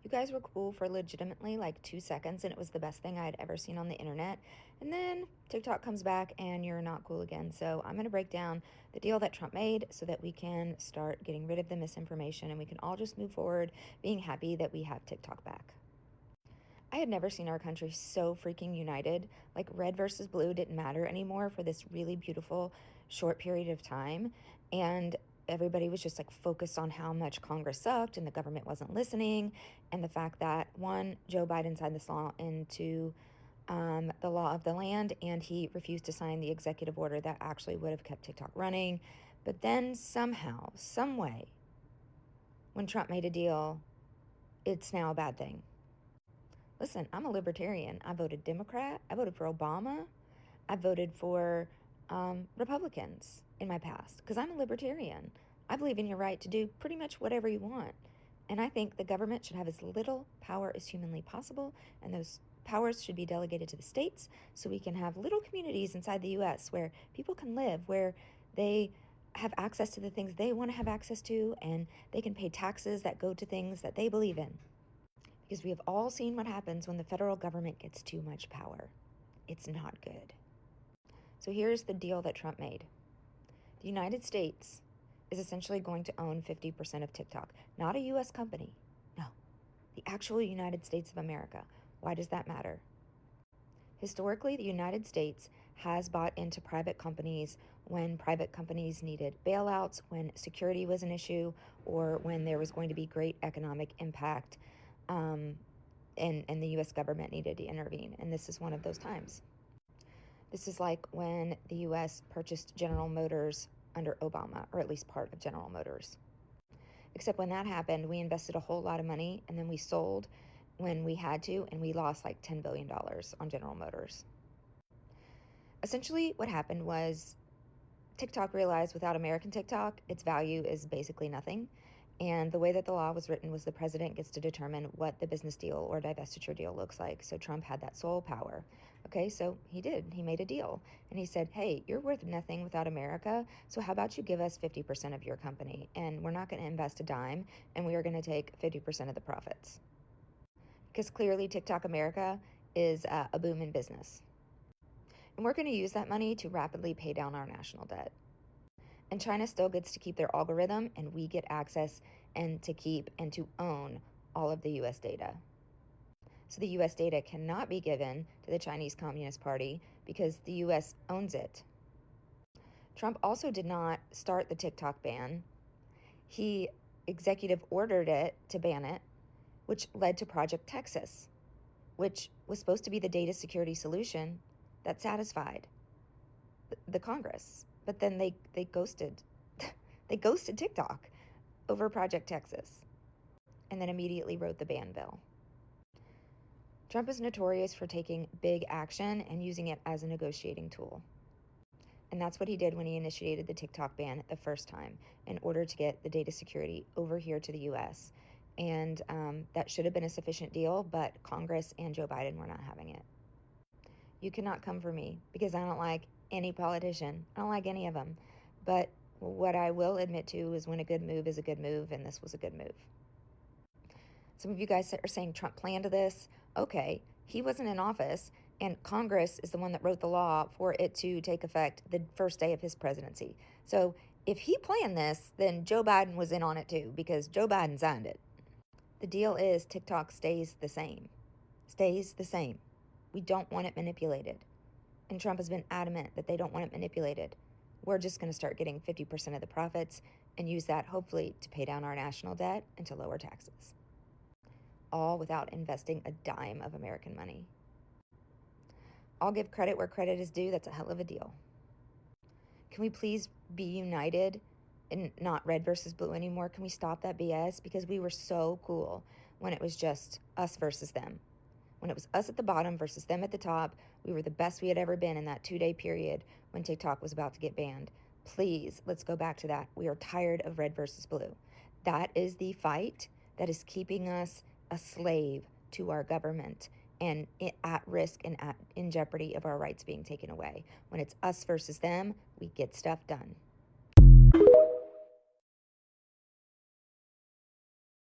You guys were cool for legitimately like 2 seconds, and it was the best thing I had ever seen on the internet. And then TikTok comes back and you're not cool again. So I'm going to break down the deal that Trump made so that we can start getting rid of the misinformation and we can all just move forward being happy that we have TikTok back. I had never seen our country so freaking united. Like, red versus blue didn't matter anymore for this really beautiful short period of time. And everybody was just like focused on how much Congress sucked and the government wasn't listening. And the fact that, one, Joe Biden signed this law into the law of the land, and he refused to sign the executive order that actually would have kept TikTok running. But then somehow, some way, when Trump made a deal, it's now a bad thing. Listen, I'm a libertarian. I voted Democrat. I voted for Obama. I voted for Republicans in my past because I'm a libertarian. I believe in your right to do pretty much whatever you want. And I think the government should have as little power as humanly possible, and those powers should be delegated to the states so we can have little communities inside the U.S. where people can live, where they have access to the things they want to have access to, and they can pay taxes that go to things that they believe in. Because we have all seen what happens when the federal government gets too much power. It's not good. So here's the deal that Trump made. The United States is essentially going to own 50% of TikTok. Not a U.S. company. No. The actual United States of America. Why does that matter? Historically, the United States has bought into private companies when private companies needed bailouts, when security was an issue, or when there was going to be great economic impact. And the U.S. government needed to intervene, and this is one of those times. This is like when the U.S. purchased General Motors under Obama, or at least part of General Motors. Except when that happened, we invested a whole lot of money, and then we sold when we had to, and we lost like $10 billion on General Motors. Essentially, what happened was TikTok realized without American TikTok, its value is basically nothing. And the way that the law was written was the president gets to determine what the business deal or divestiture deal looks like. So Trump had that sole power. Okay, so he did. He made a deal. And he said, hey, you're worth nothing without America, so how about you give us 50% of your company? And we're not going to invest a dime, and we are going to take 50% of the profits. Because clearly TikTok America is a boom in business. And we're going to use that money to rapidly pay down our national debt. And China still gets to keep their algorithm, and we get access and to keep and to own all of the U.S. data. So the U.S. data cannot be given to the Chinese Communist Party because the U.S. owns it. Trump also did not start the TikTok ban. He executive ordered it to ban it, which led to Project Texas, which was supposed to be the data security solution that satisfied the Congress. But then they ghosted they ghosted TikTok over Project Texas, and then immediately wrote the ban bill. Trump is notorious for taking big action and using it as a negotiating tool. And that's what he did when he initiated the TikTok ban the first time in order to get the data security over here to the U.S. And that should have been a sufficient deal, but Congress and Joe Biden were not having it. You cannot come for me because I don't like any politician. I don't like any of them. But what I will admit to is when a good move is a good move, and this was a good move. Some of you guys are saying Trump planned this. Okay, he wasn't in office, and Congress is the one that wrote the law for it to take effect the first day of his presidency. So if he planned this, then Joe Biden was in on it too, because Joe Biden signed it. The deal is TikTok stays the same. Stays the same. We don't want it manipulated. And Trump has been adamant that they don't want it manipulated. We're just going to start getting 50% of the profits and use that hopefully to pay down our national debt and to lower taxes. All without investing a dime of American money. I'll give credit where credit is due. That's a hell of a deal. Can we please be united and not red versus blue anymore? Can we stop that BS? Because we were so cool when it was just us versus them. When it was us at the bottom versus them at the top, we were the best we had ever been in that 2-day period when TikTok was about to get banned. Please, let's go back to that. We are tired of red versus blue. That is the fight that is keeping us a slave to our government and at risk and in jeopardy of our rights being taken away. When it's us versus them, we get stuff done.